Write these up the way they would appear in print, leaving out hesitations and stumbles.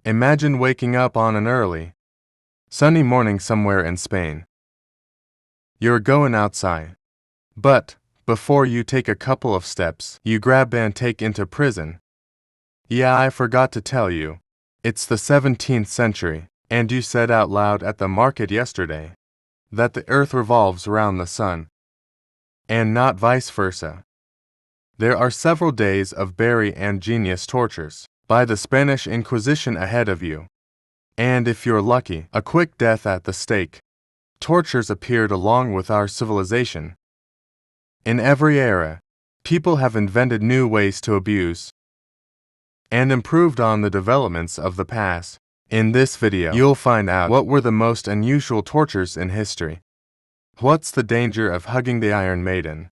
Imagine waking up on an early, sunny morning somewhere in Spain. You're going outside. But, before you take a couple of steps, you grab and take into prison. Yeah, I forgot to tell you. It's the 17th century, and you said out loud at the market yesterday that the earth revolves around the sun, and not vice versa. There are several days of very ingenious tortures by the Spanish Inquisition ahead of you. And if you're lucky, a quick death at the stake. Tortures appeared along with our civilization. In every era, people have invented new ways to abuse and improved on the developments of the past. In this video, you'll find out what were the most unusual tortures in history. What's the danger of hugging the Iron Maiden?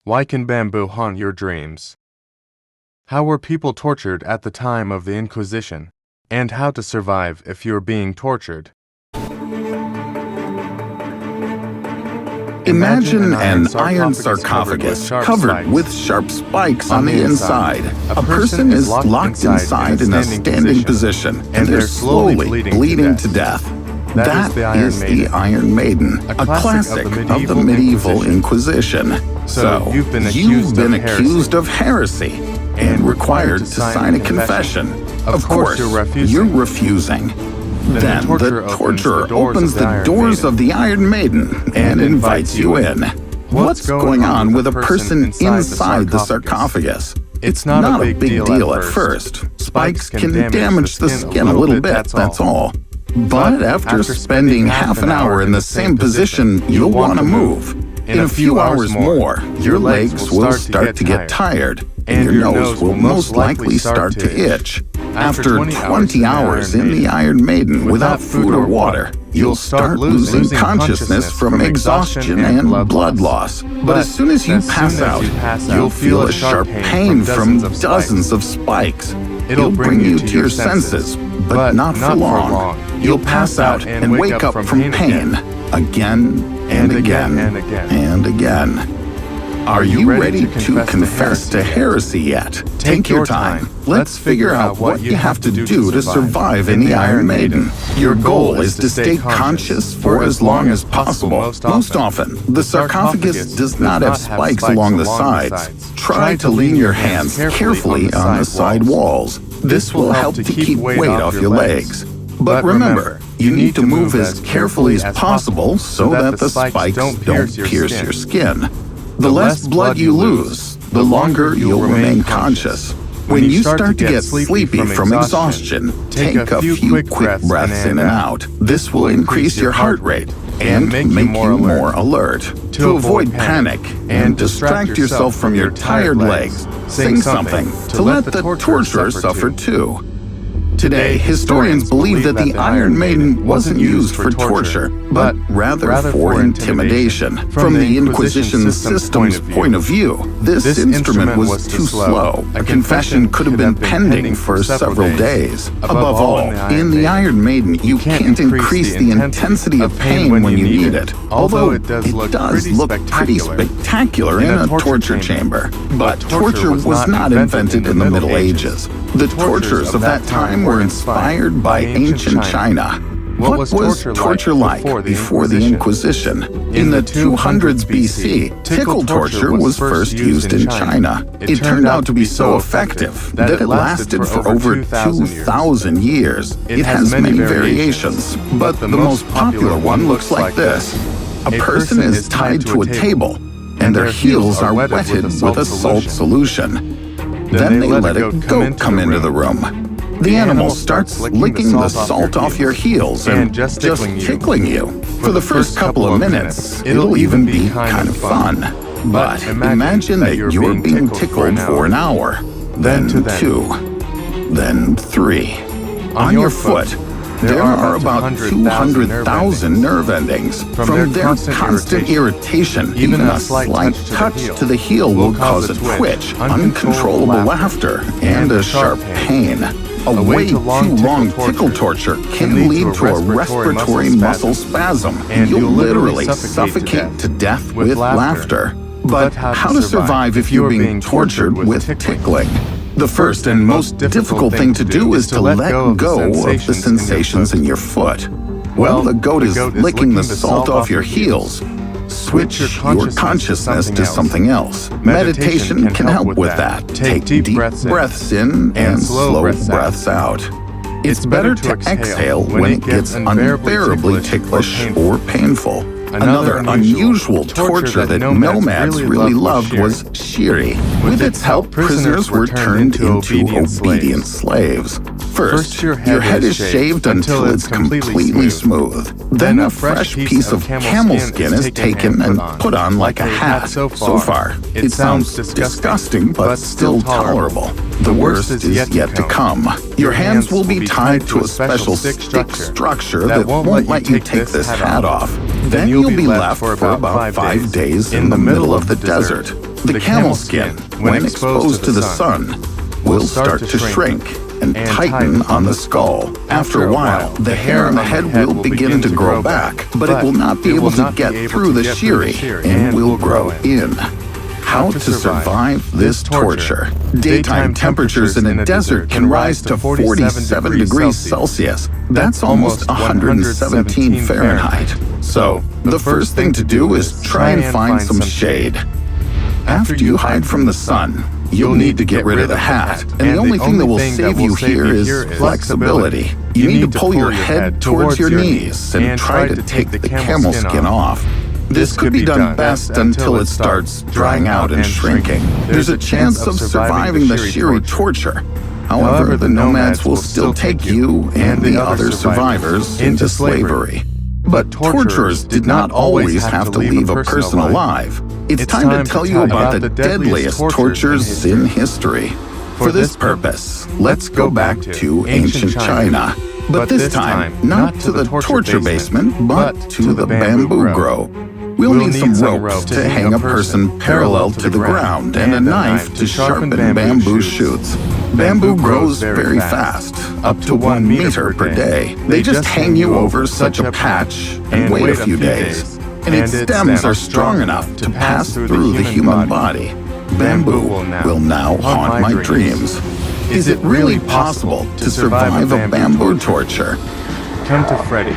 Why can bamboo haunt your dreams? How were people tortured at the time of the Inquisition? And how to survive if you're being tortured. Imagine an iron sarcophagus covered with sharp spikes on the inside. A person is locked inside in a standing position, and they're slowly bleeding to death. That is the Iron Maiden, a classic of the medieval Inquisition. So, you've been accused of heresy and required to sign a confession. Of course, you're refusing. Then the torturer opens the doors of the Iron Maiden and invites you in. What's going on with a person inside the sarcophagus? It's not a big deal at first. Spikes can damage the skin a little bit, that's all. But after spending half an hour in the same position, you'll want to move. In a few hours more, your legs will start to get tired, and your nose will most likely start to itch. After 20 hours in the Iron Maiden without food or water, you'll start losing consciousness from exhaustion and blood loss. But as soon as you pass out, you'll feel a sharp pain from dozens of spikes. It'll bring you to your senses, but not for long. You'll pass out and wake up from pain again and again and again. Are you ready to confess to heresy yet? Take your time. Let's figure out what you have to do to survive in the Iron Maiden. Your goal is to stay conscious for as long as possible. Most often, the sarcophagus does not have spikes along the sides. Try to lean your hands carefully on the side walls. This will help to keep weight off your legs. But remember, you need to move as carefully as possible so that the spikes don't pierce your skin. The less blood you lose, the longer you'll remain conscious. When you start to get sleepy from exhaustion, take a few quick breaths in and out. This will increase your heart rate and make you more alert. To avoid panic and distract yourself from your tired legs, sing something to let the torturer suffer too. Today, historians believe that the Iron Maiden wasn't used for torture, but rather for intimidation. From the Inquisition system's point of view, this instrument was too slow. A confession could have been pending for several days. Above all, in the Iron Maiden, you can't increase the intensity of pain when you need it, although it does look pretty spectacular in a torture chamber. But torture was not invented in the Middle Ages. The tortures of that time were inspired by ancient China. What was torture like before the Inquisition? In the 200s BC, tickle torture was first used in China. It turned out to be so effective that it lasted for over 2,000 years. It has many variations, but the most popular one looks like this. A person is tied to a table, and their heels are wetted with a salt solution. Then they let a goat come into the room. The animal starts licking the salt off your heels and just tickling you. For the first couple of minutes, it'll even be kind of fun. But imagine that you're being tickled for an hour, then 2, then 3. On your foot, there are about 200,000 nerve endings. From their constant irritation, even a slight touch to the heel will cause a twitch, uncontrollable laughter, and a sharp pain. A way too long tickle torture can lead to a respiratory muscle spasm, and you'll literally suffocate to death with laughter. But how to survive if you're being tortured with tickling? The first and most difficult thing to do is to let go of the sensations in your foot. While the goat is licking the salt off your heels, switch your consciousness to something else. Meditation can help with that. Take deep breaths in and slow breaths out. It's better to exhale when it gets unbearably ticklish or painful. Another unusual torture that nomads really loved was shiri. With its help, prisoners were turned into obedient slaves. First, your head is shaved until it's completely smooth. Then a fresh piece of camel skin is taken and put on like a hat. So far, it sounds disgusting, but still tolerable. The worst is yet to come. Your hands will be tied to a special stick structure that won't let you take this hat off. Then you'll be left for about 5 days in the middle of the desert. The camel skin, when exposed to the sun, will start to shrink and tighten on the skull. After a while, the hair on the head will begin to grow back, but it will not be able to get through the shiri and will grow in. How to survive this torture. Daytime temperatures in a desert can rise to 47 degrees Celsius. That's almost 117 Fahrenheit. So, the first thing to do is try and find some shade. After you hide from the sun, you'll need to get rid of the hat, and the only thing that will save you here is flexibility. You need to pull your head towards your knees and try to take the camel skin off. This could be done best until it starts drying out and shrinking. There's a chance of surviving the shiri torture. However, the nomads will still take you and the other survivors into slavery. But torturers did not always have to leave a person alive. It's time to tell you about the deadliest tortures in history. For this purpose, let's go back to ancient China. But this time, not to the torture basement, but to the bamboo grove. We'll need some ropes to hang a person parallel to the ground and a knife to sharpen bamboo shoots. Bamboo grows very fast, up to 1 meter per day. They just hang you over such a patch and wait a few days. And its stems are strong enough to pass through the human body. Bamboo will now haunt my dreams. Is it really possible to survive a bamboo torture? Come to Freddy.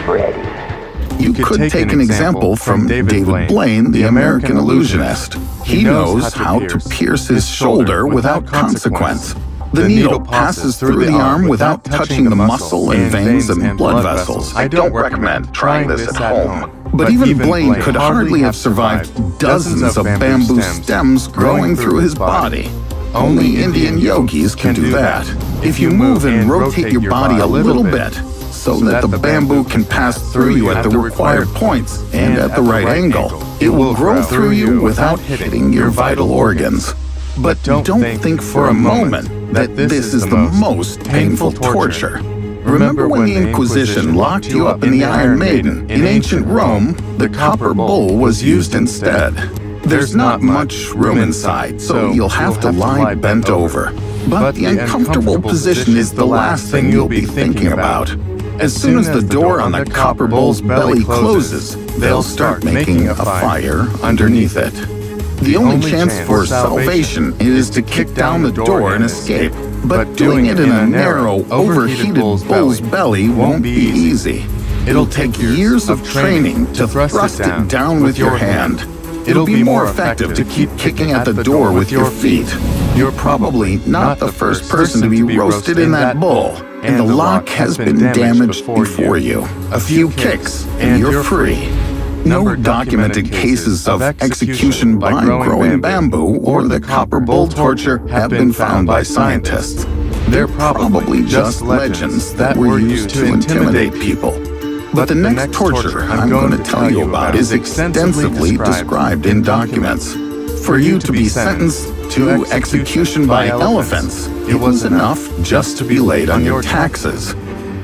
You could take an example from David Blaine, the American illusionist. He knows how to pierce his shoulder without consequence. The needle passes through the arm without touching the muscle and veins and blood vessels. I don't recommend trying this at home. But even Blaine could hardly have survived dozens of bamboo stems growing through his body. Only Indian yogis can do that. If you move and rotate your body a little bit, so that the bamboo can pass through you at the required points and at the right angle, it will grow through you without hitting your vital organs. But don't think for a moment that this is the most painful torture. Remember when the Inquisition locked you up in the Iron Maiden? In ancient Rome, the copper bowl was used instead. There's not much room inside, so you'll have to lie bent over. But the uncomfortable position is the last thing you'll be thinking about. As soon as the door on the copper bowl's belly closes, they'll start making a fire underneath it. The only chance for salvation is to kick down the door and escape. But doing it in a narrow, overheated bull's belly won't be easy. It'll take years of training to thrust it down with your hand. It'll be more effective to keep kicking at the door with your feet. You're probably not the first person to be roasted in that bowl, and the lock has been damaged before you. A few kicks, and you're free. No documented cases of execution by growing bamboo or the copper bowl torture have been found by scientists. They're probably just legends that were used to intimidate people. But the next torture I'm going to tell you about is extensively described in documents. For you to be sentenced to execution by elephants, it was enough just to be laid on your taxes.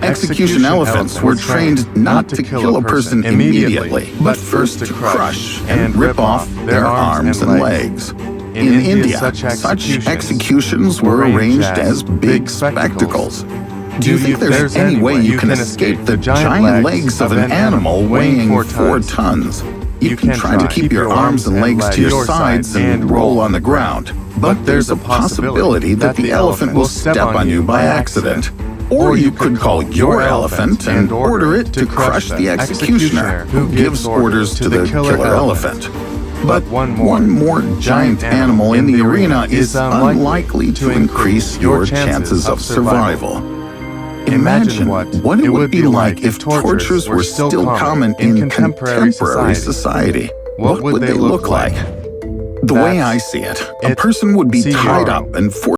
Execution elephants were trained not to kill a person immediately, but first to crush and rip off their arms and legs. In India, such executions were arranged as big spectacles. Do you think there's any way you can escape the giant legs of an animal weighing 4 tons? You can try to keep your arms and legs to your sides and roll on the ground, But there's a possibility that the elephant will step on you by accident. Or you could call your elephant and order it to crush the executioner who gives orders to the killer elephant. But one more giant animal in the arena is unlikely to increase your chances of survival. Imagine what it would be like if tortures were still common in contemporary society. What would they look like? The way I see it, a person would be tied up and forced